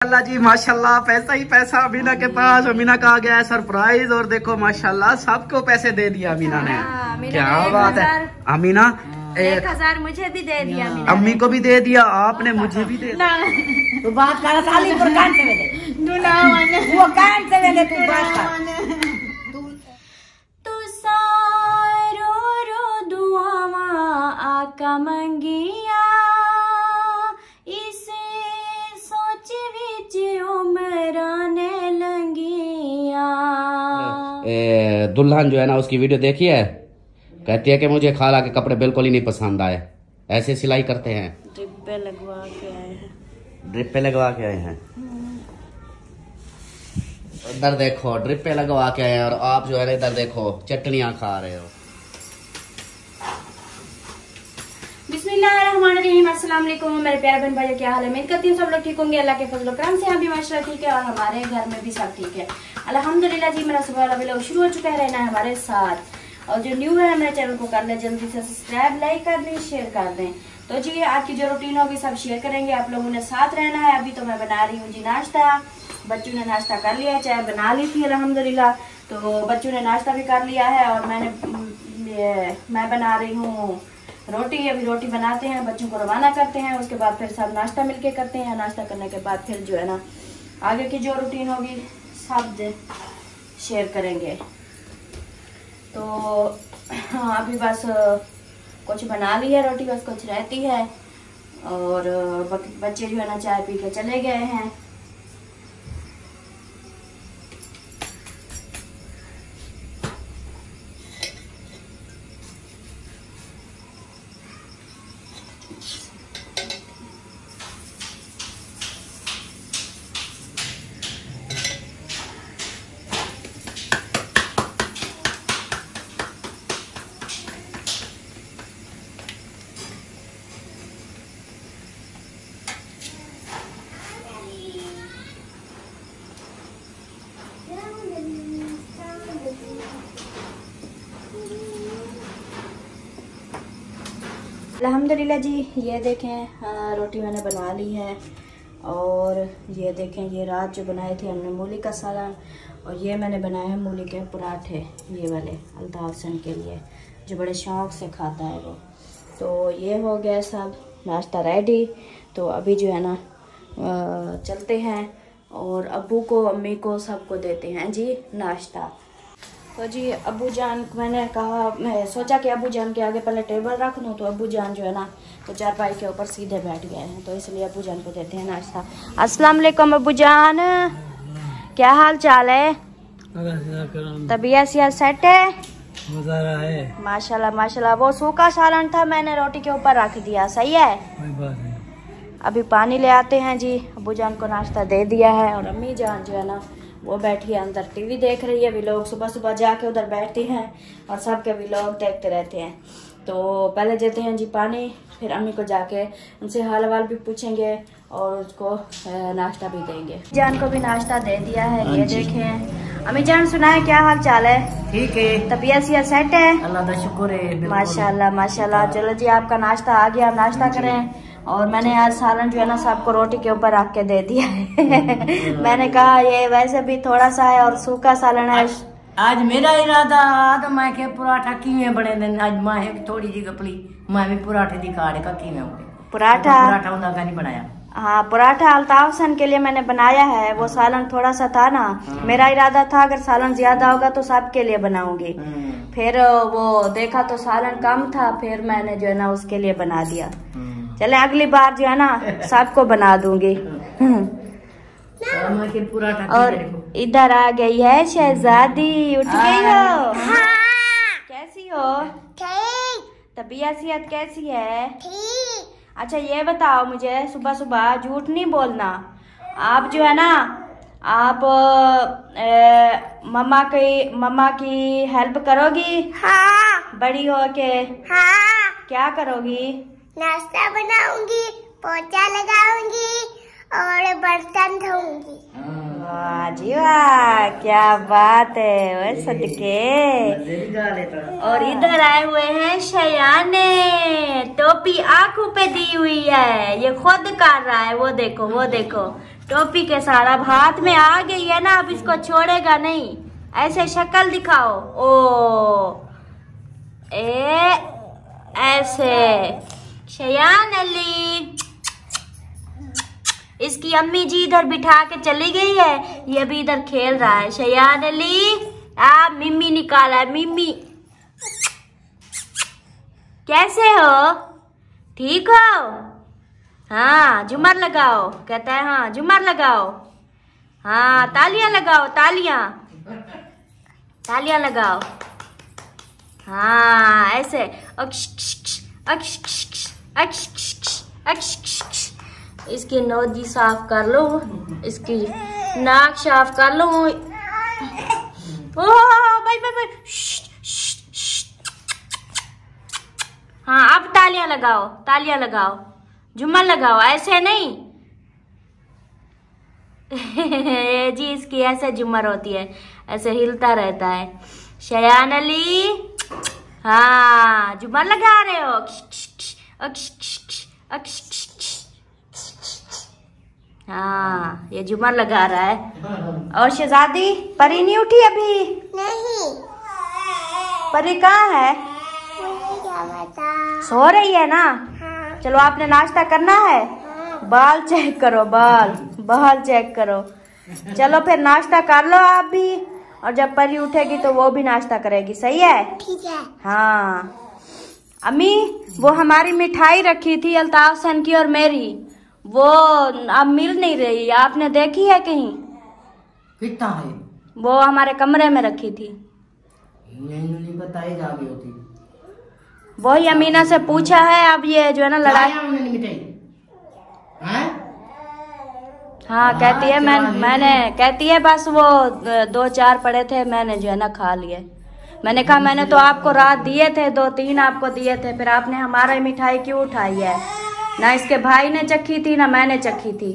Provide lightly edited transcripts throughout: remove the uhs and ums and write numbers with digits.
अल्लाह जी माशाल्लाह, पैसा ही पैसा अमीना के पास। अमीना का आ गया है सरप्राइज और देखो माशाल्लाह सबको पैसे दे दिया अमीना ने। क्या बात है अमीना, 1000 मुझे भी दे दिया, अम्मी को भी दे दिया, आपने मुझे भी दे दिया। तू बात कर साली पर कान से दे, वो कान से दे, तू बात कर। तू सारो रो दुआवा आका मंगिया, इसे सोच विच उमराने लंगिया। दुल्हन जो है ना उसकी वीडियो देखी है, कहती है कि मुझे खाला के कपड़े बिल्कुल ही नहीं पसंद आए, ऐसे सिलाई करते हैं। ड्रिप पे लगवा के आए हैं, ड्रिप पे लगवा के आए हैं। इधर देखो ड्रिप पे लगवा के आए हैं और आप जो है ना इधर देखो चटनियां खा रहे हो। बिस्मिल्लाहिर्रहमानिर्रहीम, अस्सलाम वालेकुम मेरे प्यारे बहन भाई, क्या हाल है? मैं करती हूँ सब लोग ठीक होंगे अल्लाह के फजल करम से। यहाँ भी माशाल्लाह ठीक है और हमारे घर में भी सब ठीक है अल्हम्दुलिल्लाह जी। मेरा सुबह वाला व्लॉग शुरू हो चुका है, रहना है हमारे साथ। और जो न्यू है मेरे चैनल को कर ले जल्दी से सब्सक्राइब, लाइक कर दें, शेयर कर दें। तो जी आज की जो रूटीन होगी सब शेयर करेंगे, आप लोगों ने साथ रहना है। अभी तो मैं बना रही हूँ जी नाश्ता, बच्चों ने नाश्ता कर लिया है, चाय बना ली थी अल्हम्दुलिल्लाह, तो बच्चों ने नाश्ता भी कर लिया है और मैं बना रही हूँ रोटी। अभी रोटी बनाते हैं, बच्चों को रवाना करते हैं, उसके बाद फिर सब नाश्ता मिलके करते हैं। नाश्ता करने के बाद फिर जो है ना आगे की जो रूटीन होगी सब शेयर करेंगे। तो हाँ अभी बस कुछ बना ली है रोटी, बस कुछ रहती है और बच्चे जो है ना चाय पी के चले गए हैं। अल्हम्दुलिल्लाह जी, ये देखें रोटी मैंने बना ली है और ये देखें ये रात जो बनाए थे हमने मूली का सालन, और ये मैंने बनाए हैं मूली के पराठे, ये वाले अल्ताफ सन के लिए जो बड़े शौक़ से खाता है वो। तो ये हो गया सब नाश्ता रेडी। तो अभी जो है ना चलते हैं और अब्बू को अम्मी को सबको देते हैं जी नाश्ता। तो जी अब्बू जान मैंने कहा, मैं सोचा कि अब्बू जान के आगे पहले टेबल रख दूँ, तो अब्बू जान जो है ना तो चारपाई के ऊपर सीधे बैठ गए हैं, तो इसलिए अब्बू जान को देते हैं नाश्ता। अस्सलाम वालेकुम अब्बू जान, क्या हाल चाल है? तबीयत सेहत सेट है? माशाल्लाह माशाल्लाह। वो सूखा सालन था मैंने रोटी के ऊपर रख दिया, सही है। अभी पानी ले आते हैं जी। अब्बू जान को नाश्ता दे दिया है और अम्मी जान जो है ना वो बैठी है अंदर टीवी देख रही है। व्लॉग सुबह सुबह जाके उधर बैठती हैं और सबके व्लॉग देखते रहते हैं। तो पहले देते हैं जी पानी, फिर अम्मी को जाके उनसे हाल वाल भी पूछेंगे और उसको नाश्ता भी देंगे। जान को भी नाश्ता दे दिया है, ये देखें। अम्मी जान सुनाए क्या हाल चाल है? ठीक है, तबीयत सेहत सेट है? अल्लाह का शुक्र है, माशाल्लाह माशाल्लाह। चलो जी आपका नाश्ता आ गया, आप नाश्ता करें। और मैंने आज सालन जो है ना सबको रोटी के ऊपर रख के दे दिया है। मैंने कहा ये वैसे भी थोड़ा सा है और सूखा सालन है। आज मेरा इरादा तो मैं के पराठा किवें बने ने, आज मैं थोड़ी जी कपड़ी मैं भी पराठे दिखा रहे का किवें पराठा उनका का नहीं बनाया। हाँ पराठा अल्ताफ सन के लिए मैंने बनाया है, वो सालन थोड़ा सा था ना। मेरा इरादा था अगर सालन ज्यादा होगा तो सबके लिए बनाऊंगी, फिर वो देखा तो सालन कम था, फिर मैंने जो है ना उसके लिए बना दिया। चले अगली बार जो है ना सबको बना दूंगी। और इधर आ गई है शहजादी, उठ गई हो? कैसी हो? तबीयत सेहत कैसी है? अच्छा ये बताओ मुझे, सुबह सुबह झूठ नहीं बोलना। आप जो है ना आप मम्मा की हेल्प करोगी? हाँ। बड़ी हो के? हाँ। क्या करोगी? नाश्ता बनाऊंगी, पोछा लगाऊंगी और बर्तन धोऊंगी। वाह जी वाह, क्या बात है, वो सदके। और इधर आए हुए हैं शयाने, टोपी आंखों पे दी हुई है, ये खुद कर रहा है, वो देखो टोपी के साथ। अब हाथ में आ गई है ना, अब इसको छोड़ेगा नहीं। ऐसे शक्ल दिखाओ। ओ ए ऐसे। शयान अली, इसकी अम्मी जी इधर बिठा के चली गई है, ये भी इधर खेल रहा है। शयान अली आप मिम्मी निकाला है। मिम्मी कैसे हो? ठीक हो? हाँ झूमर लगाओ। कहता है हाँ झूमर लगाओ। हाँ तालियां लगाओ, तालियां तालियां लगाओ। हाँ ऐसे। इसकी नोजी साफ कर लो, इसकी नाक साफ कर लो। ओ भाई भाई भाई। हाँ अब तालियां लगाओ, तालियां लगाओ, झूमर लगाओ, ऐसे नहीं। जी इसकी ऐसे झूमर होती है, ऐसे हिलता रहता है। शयान अली हाँ झूमर लगा रहे हो। हाँ ये झूमर लगा रहा है। और शहजादी परी नहीं उठी अभी? नहीं। परी कहाँ है? सो रही है ना? हाँ। चलो आपने नाश्ता करना है। हाँ। बाल चेक करो, बाल चेक करो। चलो फिर नाश्ता कर लो आप भी, और जब परी उठेगी तो वो भी नाश्ता करेगी। सही है? ठीक है। हाँ अम्मी वो हमारी मिठाई रखी थी अल्ताफ सन की और मेरी, वो अब मिल नहीं रही। आपने देखी है कहीं? कितना है? वो हमारे कमरे में रखी थी। नहीं बताई जा रही होती। वही अमीना से पूछा है। अब ये जो है ना लड़ाई। हाँ कहती है मैंने कहती है बस वो 2-4 पड़े थे, मैंने जो है ना खा लिए। मैंने कहा मैंने तो आपको रात दिए थे, 2-3 आपको दिए थे, फिर आपने हमारा मिठाई क्यों उठाई है? ना इसके भाई ने चखी थी ना मैंने चखी थी।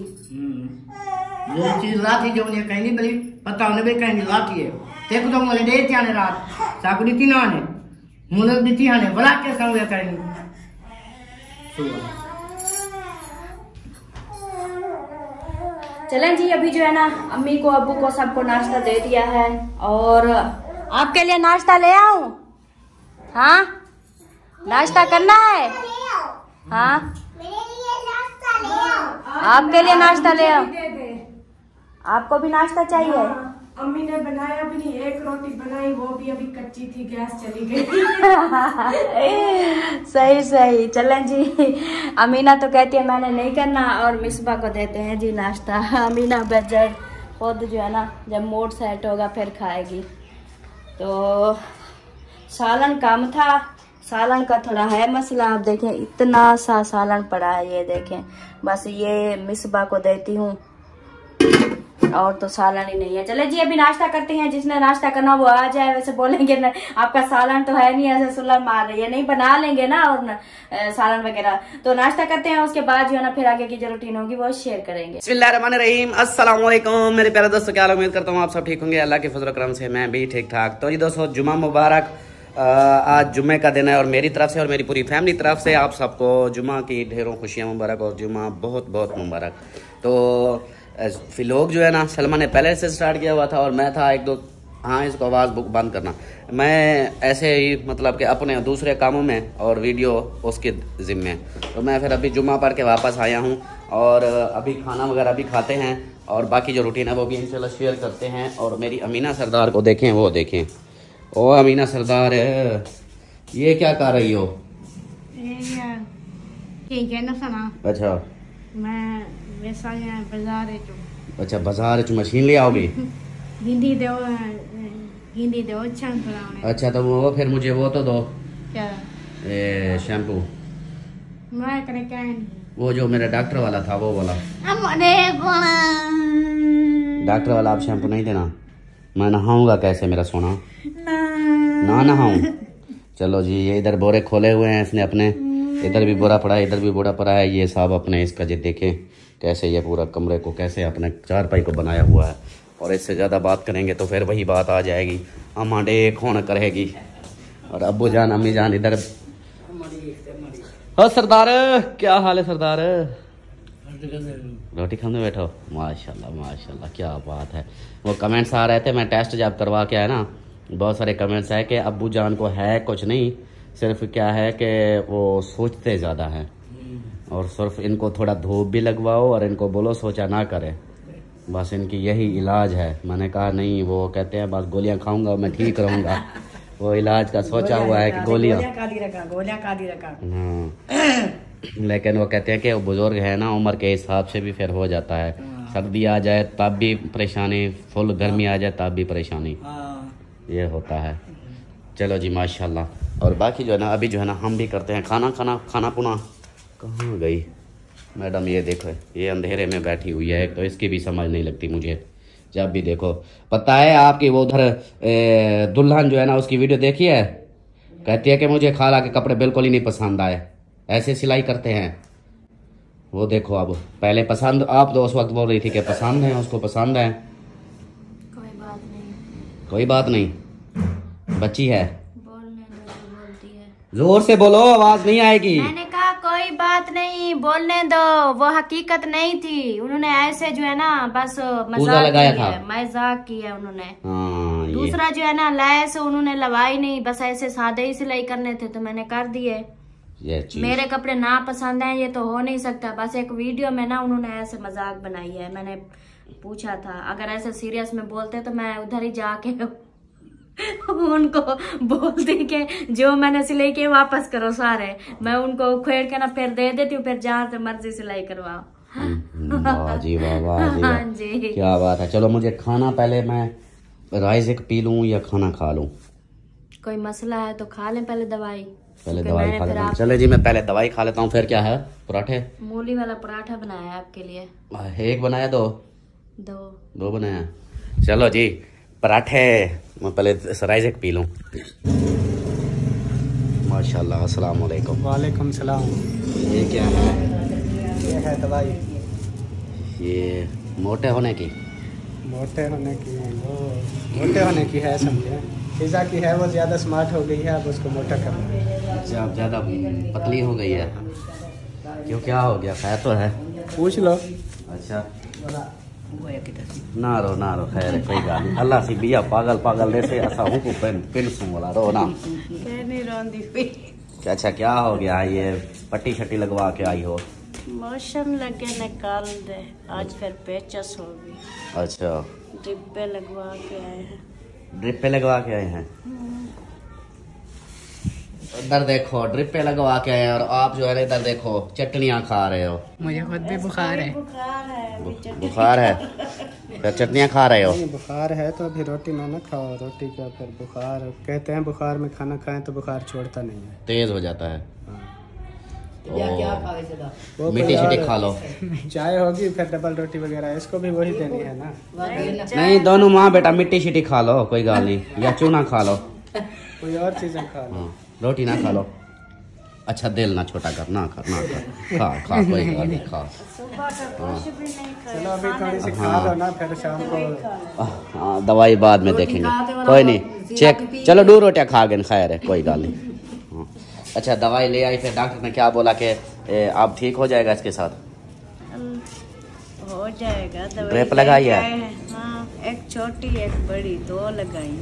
ये चीज लाती जो उन्हें कहीं नहीं बली पता उन्हें भी कहीं लाती है। देखो तो मुझे दे दिया ने रात साकुड़ी तीनों ने मुझे दी थी ने बड़ा के संग कहीं। चलें जी अभी जो है ना अम्मी को अब्बू को सबको नाश्ता दे दिया है। और आपके लिए नाश्ता ले आऊं? हाँ नाश्ता करना है? हाँ आपके लिए नाश्ता ले आओ। आपको भी नाश्ता चाहिए? अम्मी ने बनाया भी नहीं, एक रोटी बनाई वो भी अभी कच्ची थी, गैस चली गई। सही चलें जी। अमीना तो कहती है मैंने नहीं करना, और मिसबा को देते हैं जी नाश्ता। अमीना बेजर खुद जो है ना जब मूड सेट होगा फिर खाएगी। तो सालन कम था, सालन का थोड़ा है मसला। आप देखें इतना सा सालन पड़ा है, ये देखें। बस ये मिसबा को देती हूँ, और तो सालन ही नहीं है। चले जी अभी नाश्ता करते हैं, जिसने नाश्ता करना वो आ जाए। वैसे बोलेंगे ना आपका सालन तो है नहीं, ऐसे सुलर मार रही है, नहीं बना लेंगे ना और सालन वगैरह। तो नाश्ता करते हैं, उसके बाद जो है ना फिर आगे की जो रूटीन होगी वो शेयर करेंगे। बिस्मिल्लाहिर्रहमानिर्रहीम, अस्सलाम वालेकुम मेरे प्यारे दोस्तों, क्या उम्मीद करता हूँ आप सब ठीक होंगे। अल्लाह के फजल करम से मैं भी ठीक ठाक। तो जी दोस्तों जुम्मा मुबारक। आज जुम्मे का दिन है, और मेरी तरफ से और मेरी पूरी फैमिली तरफ से आप सबको जुम्मा की ढेरों खुशियाँ मुबारक, और जुम्मा बहुत बहुत मुबारक। तो व्लॉग जो है ना सलमा ने पहले से स्टार्ट किया हुआ था, और मैं था 1-2 हाँ इसको आवाज़ बंद करना। मैं ऐसे ही मतलब कि अपने दूसरे कामों में और वीडियो उसके ज़िम्मे। तो मैं फिर अभी जुम्मा पढ़ के वापस आया हूँ, और अभी खाना वगैरह भी खाते हैं, और बाकी जो रूटीन है वो भी इंशाल्लाह शेयर करते हैं। और मेरी अमीना सरदार को देखें, वो देखें। ओ अमीना सरदार ये क्या कर रही हो? ठीक है ना सना। अच्छा मैं वैसा बाजार है जो। अच्छा बाजार च मशीन ले आओगी? गिंदी दो अच्छा। अच्छा तो वो फिर मुझे वो तो दो। क्या? शैम्पू मैं करे क्या है? वो जो मेरा डॉक्टर वाला था वो वाला। डॉक्टर वाला आप शैम्पू नहीं देना। मैं नहाऊंगा कैसे मेरा सोना? ना नहाऊं? चलो जी ये इधर बोरे खोले हुए हैं इसने अपने, इधर भी बोरा पड़ा है, इधर भी बोरा पड़ा है। ये साहब अपने इसका जी देखें कैसे ये पूरा कमरे को कैसे अपने चारपाई को बनाया हुआ है। और इससे ज़्यादा बात करेंगे तो फिर वही बात आ जाएगी, हमारे कौन करेगी। और अब्बू जान अम्मी जान इधर। हाँ सरदार क्या हाल है सरदार? रोटी खाने बैठो। माशाल्लाह माशाल्लाह, क्या बात है। वो कमेंट्स आ रहे थे, मैं टेस्ट जब करवा के आया ना, बहुत सारे कमेंट्स आए कि अब्बू जान को है कुछ नहीं, सिर्फ क्या है कि वो सोचते ज़्यादा हैं, और सिर्फ इनको थोड़ा धूप भी लगवाओ और इनको बोलो सोचा ना करें, बस इनकी यही इलाज है। मैंने कहा नहीं, वो कहते हैं बस गोलियां खाऊंगा मैं ठीक रहूँगा, वो इलाज का सोचा हुआ है कि गोलियां रखा। हाँ, लेकिन वो कहते हैं कि वो बुजुर्ग है ना, उम्र के हिसाब से भी फिर हो जाता है, सर्दी आ जाए तब भी परेशानी, फुल गर्मी आ जाए तब भी परेशानी, ये होता है। चलो जी माशाल्लाह। और बाकी जो है ना, अभी जो है ना हम भी करते हैं खाना पुना। कहाँ गई मैडम? ये देखो, ये अंधेरे में बैठी हुई है, एक तो इसकी भी समझ नहीं लगती मुझे, जब भी देखो। पता है आपकी वो उधर दुल्हन जो है ना, उसकी वीडियो देखी है, कहती है कि मुझे खाला के कपड़े बिल्कुल ही नहीं पसंद आए, ऐसे सिलाई करते हैं। वो देखो, अब पहले पसंद, आप तो उस वक्त बोल रही थी कि पसंद है, उसको पसंद है। कोई बात नहीं, बच्ची है, बोलती है। जोर से बोलो, आवाज नहीं आएगी। मैंने कहा कोई बात नहीं, बोलने दो, वो हकीकत नहीं थी, उन्होंने ऐसे जो है ना बस मजाक लगाया किया, था, मजाक किया उन्होंने। हाँ, दूसरा जो है ना लैस उन्होंने लगाई नहीं, बस ऐसे सादे ही सिलाई करने थे तो मैंने कर दिए। मेरे कपड़े ना पसंद हैं ये तो हो नहीं सकता, बस एक वीडियो में ना उन्होंने ऐसे मजाक बनाई है। मैंने पूछा था अगर ऐसे सीरियस में बोलते तो मैं उधर ही जाके उनको बोलती कि जो मैंने सिलाई किए वापस करो सारे, मैं उनको उखेड़ के ना फिर दे देती हूँ, फिर जहाँ से मर्जी सिलाई करवाओ। वाह जी वाह, वाह जी वाह। हाँ जी, क्या बात है। चलो मुझे खाना, पहले मैं राइज़िक पी लूँ या खाना खा लूँ? कोई मसला है तो खा लें पहले दवाई। पहले दवाई खा लेता हूँ। चले जी, मैं पहले दवाई खा लेता हूँ, फिर क्या है? पराठे, मूली वाला पराठा बनाया है आपके लिए। एक बनाया, दो बनाया। चलो जी, पराठे मैं पहले राइज़िक पी लूँ। माशाल्लाह, अस्सलाम वालेकुम। वालेकुम सलाम। ये क्या है? ये है दवाई। ये मोटे होने की है, समझे? फिजा की है, वो ज़्यादा स्मार्ट हो गई है, अब उसको मोटा करना है। अच्छा, अब ज़्यादा पतली हो गई है, क्यों, क्या हो गया? खैर तो है, पूछ लो। अच्छा, ना रो खैर, कोई गाल नहीं। अल्लाह सी बिया पागल जैसे ऐसा हूँ को पिन सुन वाला रो ना। अच्छा, क्या हो गया? ये पट्टी शट्टी लगवा के आई हो? मौसम लगे निकाल दे, आज फिर पेचस होगी। अच्छा, डिब्बे लगवा के आए हैं। ड्रिप पे लगवा के आए हैं? इधर देखो, ड्रिप पे लगवा के आए हैं, और आप जो है इधर देखो चटनियाँ खा रहे हो। मुझे खुद भी बुखार है। बुखार है, फिर चटनियाँ खा रहे हो? बुखार है तो अभी रोटी ना खाओ, रोटी का फिर बुखार। कहते हैं बुखार में खाना खाएं तो बुखार छोड़ता नहीं है, तेज हो जाता है। वो मिट्टी शिट्टी खा लो। चाय होगी, फिर डबल रोटी वगैरह, इसको भी वही देनी है ना। नहीं, दोनों माँ बेटा मिट्टी शिट्टी खा लो, कोई गाल नहीं, या चूना खा लो, कोई और चीजें खा लो। हाँ, रोटी ना खा लो। अच्छा, दिल ना छोटा कर, ना खा खा कोई गाल नहीं, खा। चलो अभी थोड़ी सी खा लो ना, फिर शाम को। हाँ, दवाई बाद में देखेंगे, कोई नहीं, चेक। चलो 2 रोटियाँ खा गए, खैर है, कोई गाल नहीं। हाँ, अच्छा, दवाई ले आई, फिर डॉक्टर ने क्या बोला कि आप ठीक हो जाएगा इसके साथ? हो जाएगा। ड्रिप लगाई है? हाँ, एक छोटी एक बड़ी, 2 लगाई,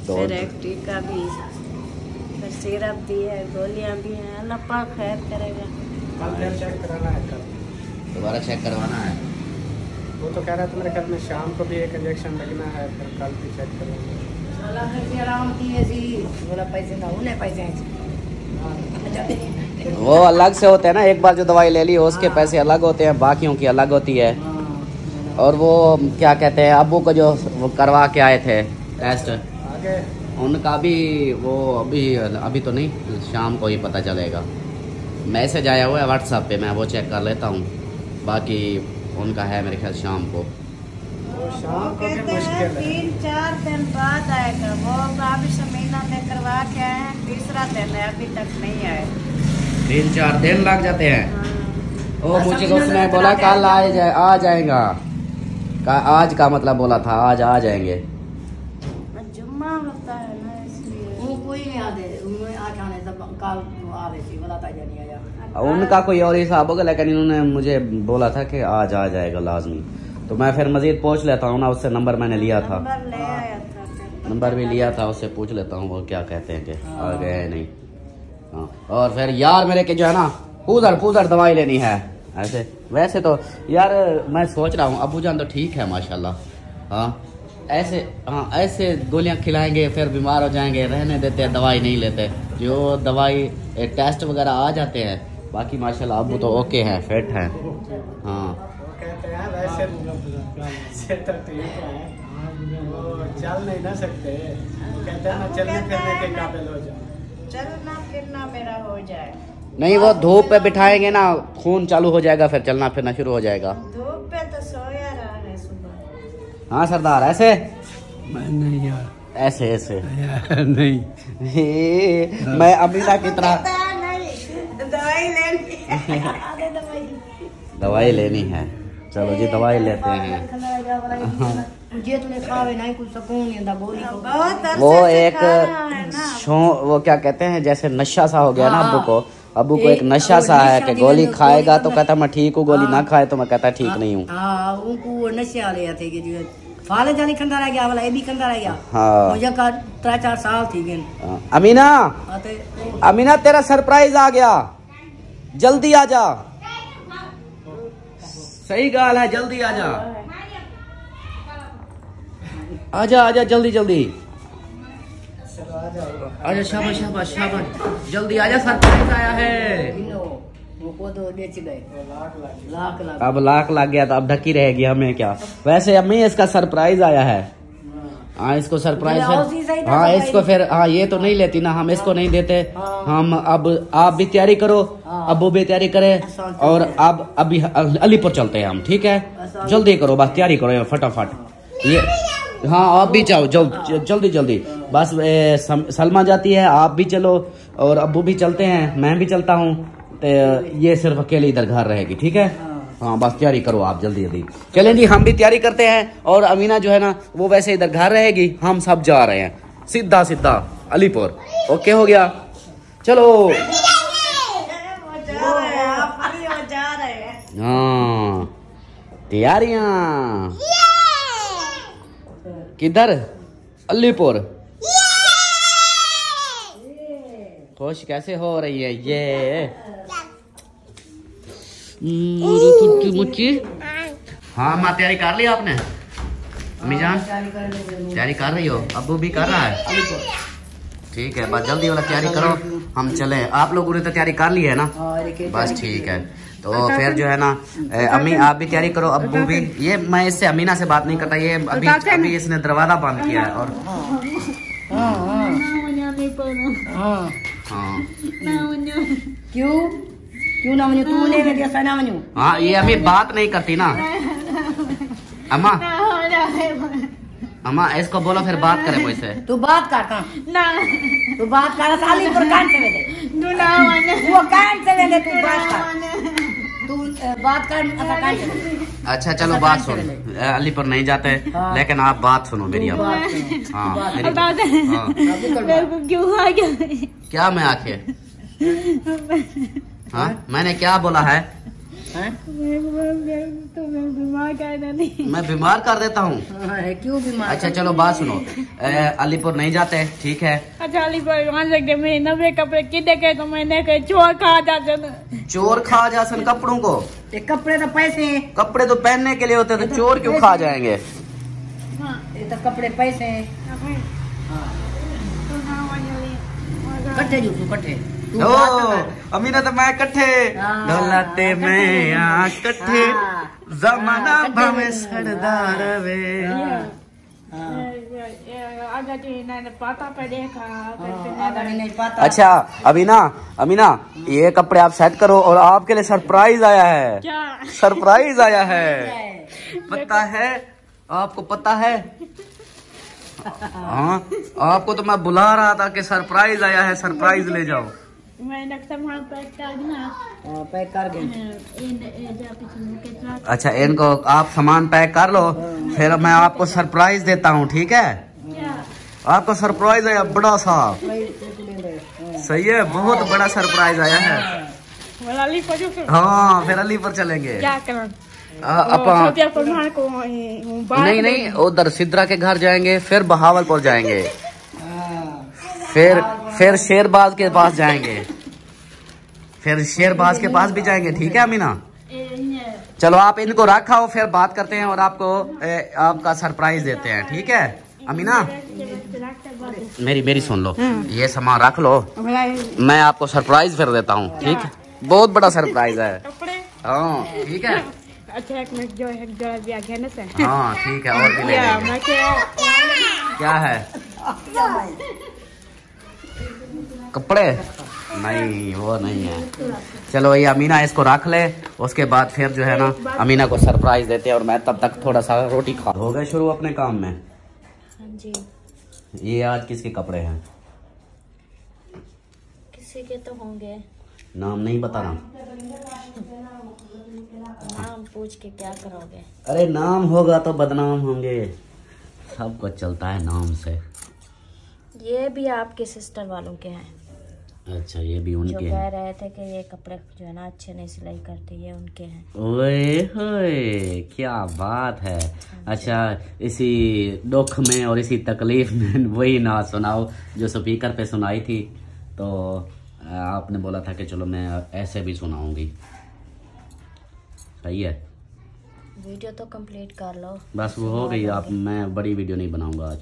फिर एक टीका भी, फिर सिरप भी है, गोलियां भी हैं। अल्लाह पाक खैर करेगा। कल फिर चेक कराना है, कल दोबारा चेक करवाना है। वो तो कह रहा था मेरे ख्याल में शाम को भी एक इंजेक्शन लगना है, फिर कल भी चेक करेंगे। वो अलग से होते हैं ना, एक बार जो दवाई ले ली उसके पैसे अलग होते हैं, बाकियों की अलग होती है। और वो क्या कहते हैं, अब्बू को जो वो करवा के आए थे टेस्ट, आगे उनका भी वो अभी तो नहीं, शाम को ही पता चलेगा। मैसेज आया हुआ है व्हाट्सएप पे, मैं वो चेक कर लेता हूँ, बाकी उनका है मेरे ख्याल शाम को। शाम को भी मुश्किल है, 3-4 दिन बाद आएगा। वो अभी समीना ने करवा के आए हैं, 3रा दिन है, अभी तक नहीं आए। 3-4 दिन लग जाते हैं। ओ, मुझे उसने बोला कल आ जाएगा, आज का मतलब बोला था आज आ जाएंगे। जुम्मा होता है ना, इसलिए। उनका कोई और हिसाब होगा, लेकिन इन्होंने मुझे बोला था कि आज आ जाएगा लाजमी। तो मैं फिर मजीद पूछ लेता हूँ ना, उससे नंबर मैंने लिया था, नंबर भी लिया था, उससे पूछ लेता हूँ वो क्या कहते हैं कि आ गए हैं नहीं। हाँ, और फिर यार मेरे के जो है ना पूजर दवाई लेनी है। ऐसे वैसे तो यार मैं सोच रहा हूँ अबू जान तो ठीक है माशाल्लाह। हाँ ऐसे गोलियां खिलाएंगे फिर बीमार हो जाएंगे, रहने देते हैं, दवाई नहीं लेते। जो दवाई टेस्ट वगैरह आ जाते हैं, बाकी माशाल्लाह अबू तो ओके हैं, फिट हैं। हाँ कहते हैं वैसे तो ठीक है, वो चल नहीं ना सकते, कहते हैं ना चलने फिरने के काबिल हो जाए, चलना फिरना मेरा हो जाए। नहीं वो धूप पे बिठाएंगे ना, खून चालू हो जाएगा, फिर चलना फिरना शुरू हो जाएगा। धूप पे तो सोया रहा है सुबह। हाँ सरदार ऐसे नहीं यार ऐसे ऐसे यार नहीं, मैं अमीना की तरह दवाई लेनी है। चलो जी दवाई लेते हैं। वो एक वो क्या कहते हैं जैसे नशा सा हो गया ना अबू को एक नशा सा है कि गोली खाएगा तो कहता मैं ठीक हूँ, गोली ना खाए तो मैं कहता ठीक नहीं हूँ। नशे वाले थे कि फाले जानी खंदा रह गया वाला, ये भी खंदा रह गया। हाँ मुझे का 3-4 साल थी गए। अमीना तेरा सरप्राइज आ गया, जल्दी आ जा। सही गाल है, जल्दी आ जा, आजा जल्दी आजा, शाबाश शाबाश शाबाश, जल्दी आजा, सरप्राइज आया है। वो तो बेच गए लाख। अब लाख लग गया तो अब ढकी रहेगी हमें क्या। वैसे अम्मी इसका सरप्राइज आया है। हाँ इसको सरप्राइज है। हाँ इसको फिर हाँ ये तो नहीं लेती ना, हम इसको नहीं देते। हम अब आप भी तैयारी करो, अबू भी तैयारी करे, और अब अभी अलीपुर चलते हैं हम, ठीक है? जल्दी करो, बस तैयारी करो फटाफट। ये हाँ आप भी जाओ जल्दी बस। सलमा जाती है, आप भी चलो, और अबू भी चलते हैं, मैं भी चलता हूँ। तो ये सिर्फ अकेले इधर घर रहेगी, ठीक है? हाँ बस तैयारी करो आप जल्दी। चलें जी हम भी तैयारी करते हैं, और अमीना जो है ना वो वैसे इधर घर रहेगी, हम सब जा रहे हैं सीधा अलीपुर। ओके हो गया, चलो। हाँ तैयारियां किधर? अलीपुर। खुश कैसे हो रही है ये मुच्ची? हाँ माँ तैयारी कर ली आपने? अम्मी जान तैयारी कर रही हो, अब्बू भी कर रहा है, ठीक है? बस जल्दी वाला तैयारी करो, हम चले। आप लोगों ने तो तैयारी कर ली है ना? बस ठीक है, तो फिर जो है ना अम्मी आप भी तैयारी करो, अब्बू भी। ये मैं इससे अमीना से बात नहीं करता, ये अभी इसने दरवाजा बंद किया है। और क्यों ना मनु? तू नहीं दिया ना मनु? हाँ ये अभी बात नहीं करती ना अम्मा इसको बोलो फिर बात करे कोई से। तू बात कर ना, तू बात कर साली पर कान से दे, वो कान से दे, तू बात कर, तू बात कर। अच्छा चलो बात सुन, अलीपुर नहीं जाते, लेकिन आप बात सुनो मेरी। अब हाँ मेरी क्यों आ गया? क्या मैं आखे? हाँ मैंने क्या बोला है? बीमार करना नहीं, मैं बीमार कर देता हूँ? क्यों बीमार? अच्छा चलो बात सुनो, अलीपुर नहीं जाते, ठीक है? अच्छा अलीपुर मान सकते मैं नवे कपड़े किधे के तो मैंने कहे चोर खा जाते ना। चोर खा जा सन कपड़ों को? कपड़े तो पैसे, कपड़े तो पहनने के लिए होते हैं, तो चोर क्यों खा जाएंगे? ये तो कपड़े पैसे कट्ठे जो कट्ठे। ओ अमीना तो मैं कट्ठे दौलते में आ कट्ठे जमाना भावे सरदार वे। अच्छा अमीना ये कपड़े आप सेट करो, और आपके लिए सरप्राइज आया है। क्या सरप्राइज आया है? पता है आपको? पता है? हाँ आपको तो मैं बुला रहा था कि सरप्राइज आया है, सरप्राइज ले जाओ। मैंने सामान पैक कर देना। अच्छा इनको आप सामान पैक कर लो, फिर मैं आपको सरप्राइज देता हूँ, ठीक है? आपको सरप्राइज आया बड़ा सा, सही है? बहुत बड़ा सरप्राइज आया है। हाँ फिर अली पर चलेंगे। क्या करें? नहीं नहीं, उधर सिद्रा के घर जाएंगे, फिर बहावलपुर जाएंगे, फिर शेरबाज के पास जाएंगे, फिर शेरबाज के पास भी जाएंगे। ठीक है अमीना? चलो आप इनको रखाओ, फिर बात करते हैं और आपको आपका सरप्राइज देते हैं। ठीक है अमीना? मेरी सुन लो, ये सामान रख लो, मैं आपको सरप्राइज फिर देता हूँ। ठीक है? बहुत बड़ा सरप्राइज है। हाँ ठीक है। अच्छा एक मिनट, जो एक जोड़ा दिया घेने से। हाँ ठीक है, और भी ले लेंगे। क्या है? कपड़े? नहीं वो नहीं है। चलो ये अमीना इसको रख ले, उसके बाद फिर जो है ना अमीना को सरप्राइज देते हैं, और मैं तब तक थोड़ा सा रोटी खा। हो गए शुरू अपने काम में? हाँ जी। ये आज किसके कपड़े हैं? किसी के तो होंगे। नाम नहीं बताना। नाम पूछ के क्या करोगे? अरे नाम होगा तो बदनाम होंगे, सब कुछ चलता है नाम से। ये भी आपके सिस्टर वालों के हैं। अच्छा ये भी उनके जो हैं? कह रहे थे कि ये कपड़े जो है ना अच्छे नहीं सिलाई करते, ये उनके हैं। ओए होए क्या बात है। अच्छा इसी दुख में और इसी तकलीफ में वही ना सुनाओ जो स्पीकर पे सुनाई थी, तो आपने बोला था कि चलो मैं ऐसे भी सुनाऊंगी। सही है? वीडियो तो कंप्लीट कर लो। बस वो हो गई। आप मैं बड़ी वीडियो नहीं बनाऊंगा आज।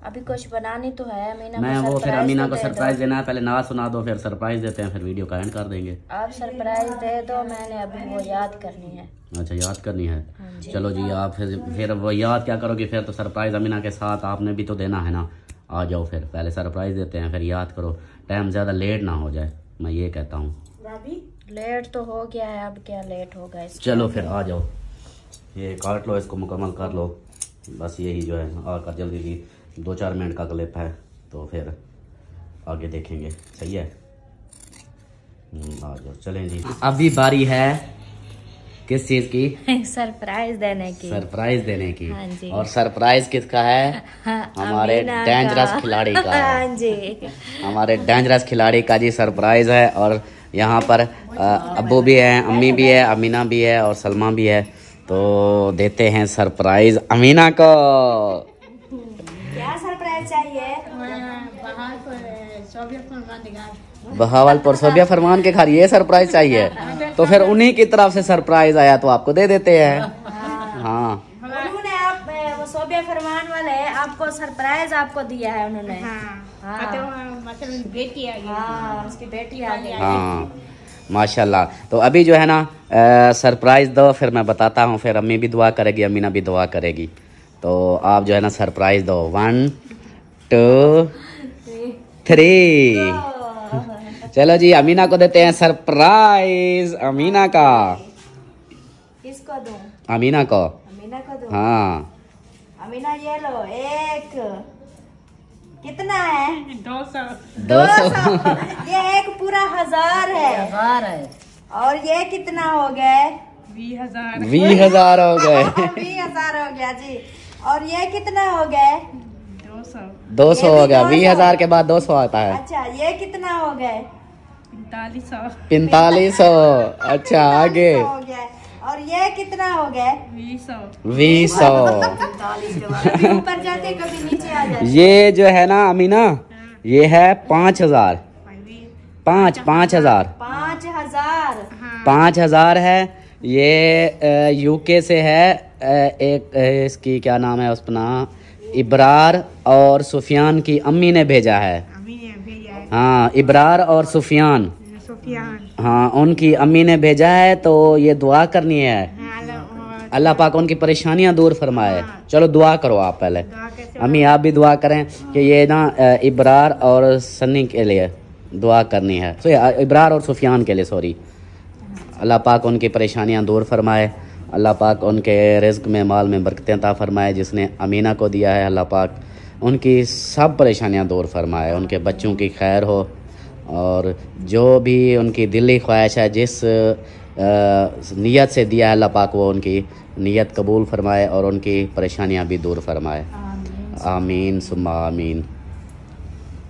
अभी कुछ बनानी तो है अमीना मैं को वो फिर अमीना को दे सरप्राइज दो। देना है, पहले ना सुना दो, फिर सरप्राइज देते हैं, फिर वीडियो का एंड कर देंगे। आप सरप्राइज दे दो, मैंने अभी वो याद करनी है। अच्छा याद करनी है? हाँ जी। चलो जी आप फिर वो याद क्या करोगे, फिर तो सरप्राइज अमीना के साथ आपने भी तो देना है ना। आ जाओ फिर पहले सरप्राइज देते हैं, फिर याद करो, टाइम ज़्यादा लेट ना हो जाए, मैं ये कहता हूँ। लेट तो हो गया है, अब क्या लेट होगा इसमें? चलो फिर आ जाओ, ये काट लो, इसको मुकम्मल कर लो। बस यही जो है आकर जल्दी की 2-4 मिनट का क्लिप है, तो फिर आगे देखेंगे। सही है? आ जाओ चलें जी। अभी बारी है किस चीज़ की? सरप्राइज देने की। सरप्राइज देने की। हाँ जी। और सरप्राइज किसका है? हमारे अमीना डेंजरस का। खिलाड़ी का। हाँ जी। हमारे डेंजरस खिलाड़ी का जी सरप्राइज है, और यहाँ पर अब्बू भी है, अम्मी भी है, अमीना भी है और सलमा भी है। तो देते हैं सरप्राइज अमीना को। क्या सरप्राइज चाहिए? बहावलपुर सोबिया फरमान के घर ये सरप्राइज चाहिए, तो फिर उन्हीं की तरफ से सरप्राइज आया तो आपको दे देते हैं। हाँ उन्होंने आप वो सोबिया फरमान वाले आपको सरप्राइज आपको दिया है उन्होंने। बेटी आ गई। हाँ उसकी बेटी आ गई। हाँ माशाल्लाह। तो अभी जो है ना सरप्राइज दो, फिर मैं बताता हूँ, फिर अम्मी भी दुआ करेगी, अमीना भी दुआ करेगी। तो आप जो है ना सरप्राइज दो। 1 2 3। चलो जी अमीना को देते हैं सरप्राइज। अमीना का। किसको दूं? अमीना को। अमीना को दूं? हाँ अमीना ये लो। एक कितना है? 200। ये एक पूरा 1000 है। और ये कितना हो गए? 20,000 हो गए। 20,000 हो गया जी। और ये कितना हो गए? 200 हो गया। 20,000 के बाद 200 आता है। अच्छा ये कितना हो गए? 4500। अच्छा आगे। हो गया। और ये कितना हो गए? 20,000। कभी ऊपर जाते कभी नीचे आ जाते। ये जो है ना अमीना, ये है 5,000। 5,000 5,000 है। ये यूके से है। एक इसकी क्या नाम है उसका, इब्रार और सुफियान की अम्मी ने भेजा है। हाँ इब्रार और सुफियान। हाँ उनकी अम्मी ने भेजा है, तो ये दुआ करनी है। अल्लाह पाक उनकी परेशानियां दूर फरमाए। चलो दुआ करो आप पहले। अम्मी आप भी दुआ करें कि ये ना इब्रार और सन्नी के लिए दुआ करनी है। इब्रार और सुफियान के लिए, सॉरी। अल्लाह पाक उनकी परेशानियां दूर फरमाए। अल्लाह पाक उनके रिज़्क़ में, माल में बरकतें अता फरमाए। जिसने अमीना को दिया है अल्लाह पाक उनकी सब परेशानियां दूर फरमाए, उनके बच्चों की खैर हो, और जो भी उनकी दिली ख्वाहिश है, जिस नीयत से दिया है अल्लाह पाक वो उनकी नीयत कबूल फरमाए और उनकी परेशानियां भी दूर फरमाए। आमीन सुम्मा आमीन।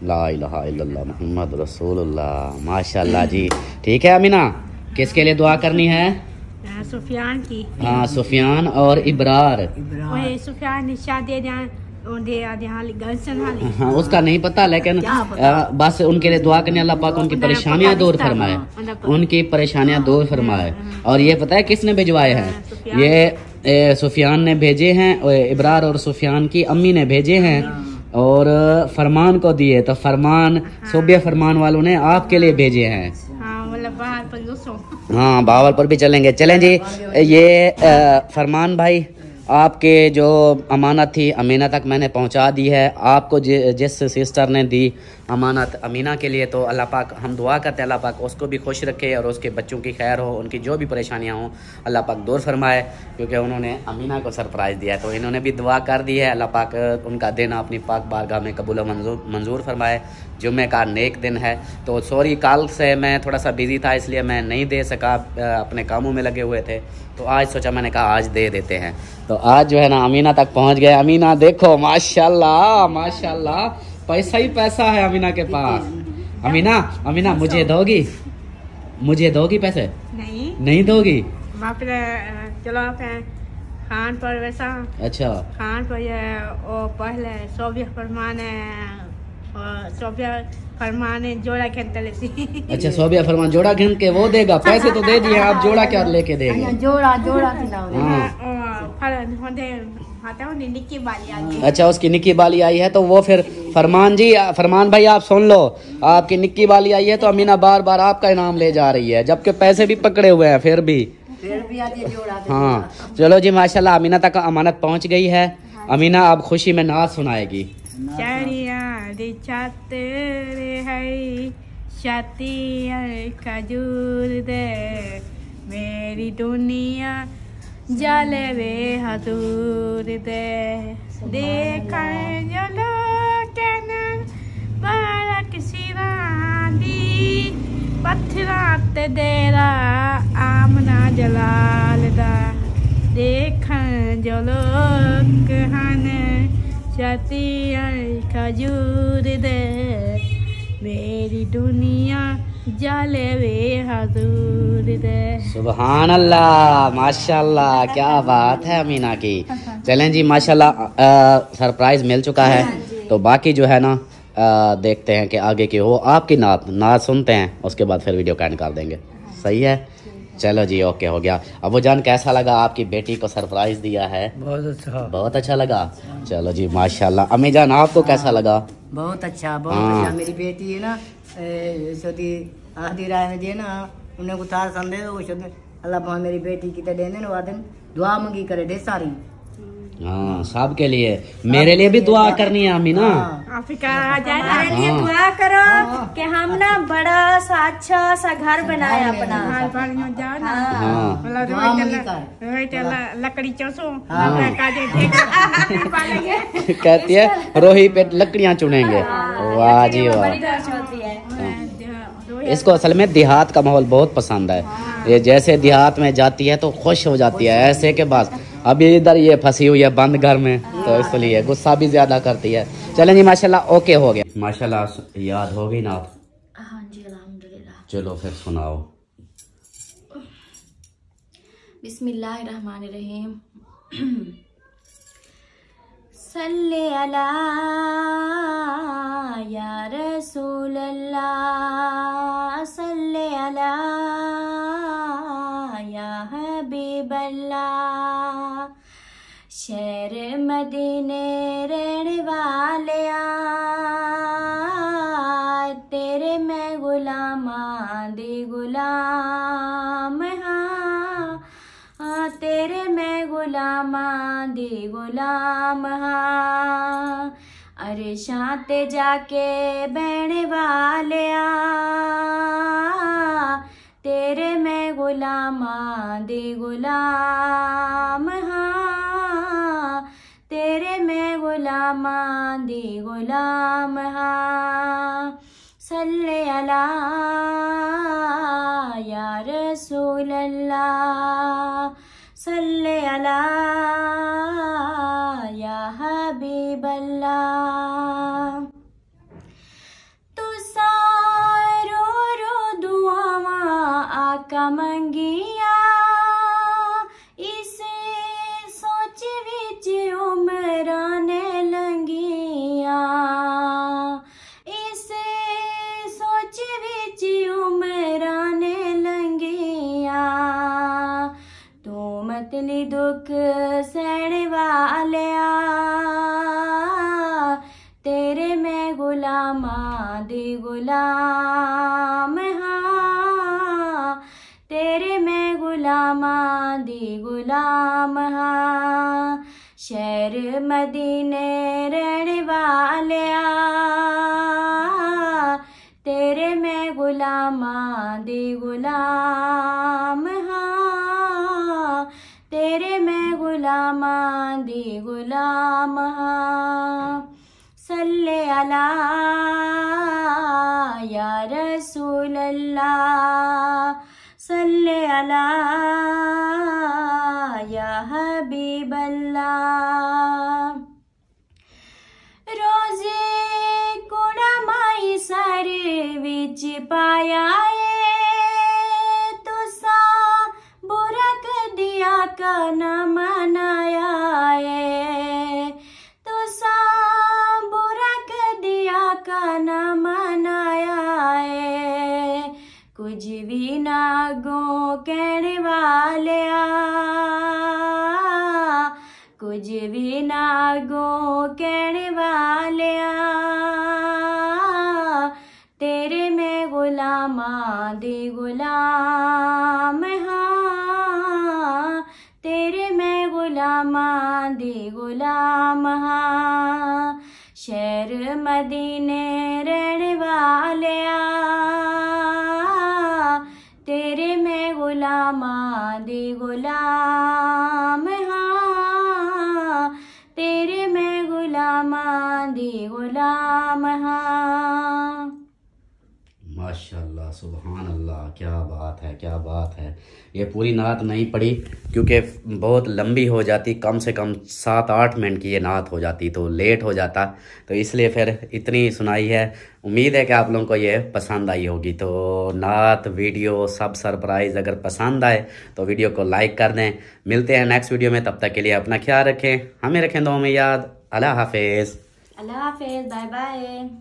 ला इलाहा इल्लल्लाह मुहम्मद रसूलुल्लाह। माशाल्लाह जी। ठीक है अमीना, किसके लिए दुआ करनी है? सुफियान की। हाँ, सुफियान और इब्रार। वही सुफियान ने शादी हाँ, उसका नहीं पता, लेकिन बस उनके लिए दुआ करने, अल्लाह पाक उनकी परेशानियां दूर फरमाए, उनकी परेशानियां दूर फरमाए। और ये पता है किसने भिजवाए हैं? ये सुफियान ने भेजे हैं, इब्रार और सुफियान की अम्मी ने भेजे हैं और फरमान को दिए। तो फरमान सोबिया फरमान वालों ने आपके लिए भेजे हैं। हाँ, बावलपुर भी चलेंगे। चलें जी। ये फरमान भाई, आपके जो अमानत थी अमीना तक मैंने पहुंचा दी है। आपको जिस सिस्टर ने दी अमानत अमीना के लिए, तो अल्लाह पाक हम दुआ करते हैं अल्लाह पाक उसको भी खुश रखे और उसके बच्चों की खैर हो, उनकी जो भी परेशानियां हों अल्लाह पाक दूर फरमाए, क्योंकि उन्होंने अमीना को सरप्राइज़ दिया है। तो इन्होंने भी दुआ कर दी है, अल्लाह पाक उनका दिन अपनी पाक बारगाह में कबूल मंजूर फरमाए। जुम्मे का नेक दिन है। तो सॉरी, कल से मैं थोड़ा सा बिज़ी था इसलिए मैं नहीं दे सका, अपने कामों में लगे हुए थे। तो आज सोचा, मैंने कहा आज दे देते हैं। तो आज जो है ना अमीना तक पहुंच गए। अमीना देखो माशाल्लाह माशाल्लाह, पैसा ही पैसा है अमीना के पास। अमीना मुझे दोगी? मुझे दोगी पैसे? नहीं दोगी? चलो खान पर वैसा। अच्छा, खान पर ये पहले सोबिया फरमाने जोड़ा खेल सी। अच्छा, सोबिया फरमान जोड़ा गिन के वो देगा? पैसे तो दे दिए, आप जोड़ा क्या लेके देंगे? जोड़ा निक्की बाली आ गई। अच्छा, उसकी निक्की बाली आई है। तो वो फिर फरमान भाई आप सुन लो, आपकी निक्की बाली आई है तो अमीना बार बार आपका इनाम ले जा रही है, जबकि पैसे भी पकड़े हुए हैं फिर भी हाँ, चलो जी माशाल्लाह अमीना तक अमानत पहुंच गई है। अमीना अब खुशी में नाच सुनाएगी। खजूर दे मेरी दुनिया जले वे हजूर दे देखा जलो बारक सिरादी पत्थरात देरा आमना जलाल दा देखा जलो कहन शतिया खजूर दे मेरी दुनिया जाले वे हजूर दे। सुभान अल्लाह, माशाल्लाह, क्या बात है अमीना की। चलें जी माशाल्लाह, सरप्राइज मिल चुका है। तो बाकी जो है ना देखते हैं कि आगे की हो। आपकी नात सुनते हैं, उसके बाद फिर वीडियो का एंड कर देंगे। सही है, चलो जी, ओके हो गया। अबू जान कैसा लगा? आपकी बेटी को सरप्राइज दिया है। बहुत अच्छा लगा। चलो जी माशाल्लाह। अम्मी जान आपको कैसा लगा? बहुत अच्छा, बहुत अच्छा। मेरी बेटी है ना आधी राय में दिए ना उन्हें उतार संदे अल्लाह मेरी बेटी की देने वादन दुआ मंगी करे दे सारी। हाँ, सबके लिए, मेरे लिए भी दुआ करनी है अमीना। हमारे लिए दुआ करो कि हम ना बड़ा सा अच्छा सा घर बनाए अपना। लकड़ी चौसो कहती है रोही पे लकड़ियाँ चुनेंगे। वाह जी वाह। इसको असल में देहात का माहौल बहुत पसंद है। ये जैसे देहात में जाती है तो खुश हो जाती है, ऐसे के बाद अभी इधर ये फंसी हुई है बंद घर में, तो इसलिए गुस्सा भी ज्यादा करती है। चलें जी माशाल्लाह, ओके हो गया। माशाल्लाह याद हो गई ना? हाँ जी अल्हम्दुलिल्लाह। चलो फिर सुनाओ। बिस्मिल्लाहिर्रहमानिर्रहीम। सल्ले अला या रसूल अल्लाह, सल्ले अला या हबीब अल्लाह। शहर मदीने रहने वाले तेरे मैं गुलामा दे गुलाम हाँ, तेरे मैं गुलामा दे गुलाम हाँ। अरे शांते जाके बहने वाले तेरे मैं गुलामा दे गुलाम हाँ, तेरे मैं गुलामा दे गुलाम हाँ। सल्ले अला या रसूल अल्लाह, सल्ले अला या हबीब अल्लाह। लंगिया इसे सोच विच उमरां ने लंगिया इसे सोच विच उमरां ने लंगिया तू मतली दुख सहण वालिया तेरे मैं गुलामां दी गुलाम हाँ तेरे मैं गुलामां दी गुलाम हाँ शहर मदीने रहण वालिया तेरे मैं गुलामां दी गुलाम हाँ तेरे मैं गुलामां दी गुलाम हाँ सल्ले अला या रसूल अल्लाह सल्ले अला या हबीब अल्लाह रोजे कुड़ा माई सर विच पाया तुसा बुरा कदिया का न मनाया तुसा का न मनाया कुछ भी ना गो कहने वालिया कुछ भी ना गो कहने वालिया तेरे मैं गुलामां दी गुलाम हाँ तेरे मैं गुलामां दी गुलाम हाँ शहर मदीने रहण वालिया तेरे मैं गुलामां दी गुलाम हाँ तेरे मैं गुलामां दी गुलाम हाँ माशाल्लाह सुभान अल्लाह, क्या बात है। ये पूरी नात नहीं पढ़ी क्योंकि बहुत लंबी हो जाती, कम से कम 7-8 मिनट की ये नात हो जाती तो लेट हो जाता, तो इसलिए फिर इतनी सुनाई है। उम्मीद है कि आप लोगों को ये पसंद आई होगी। तो नात वीडियो सब सरप्राइज़ अगर पसंद आए तो वीडियो को लाइक कर दें। मिलते हैं नेक्स्ट वीडियो में, तब तक के लिए अपना ख्याल रखें, हमें रखें दुआ में याद। अल्लाह हाफिज़, बाय बाय।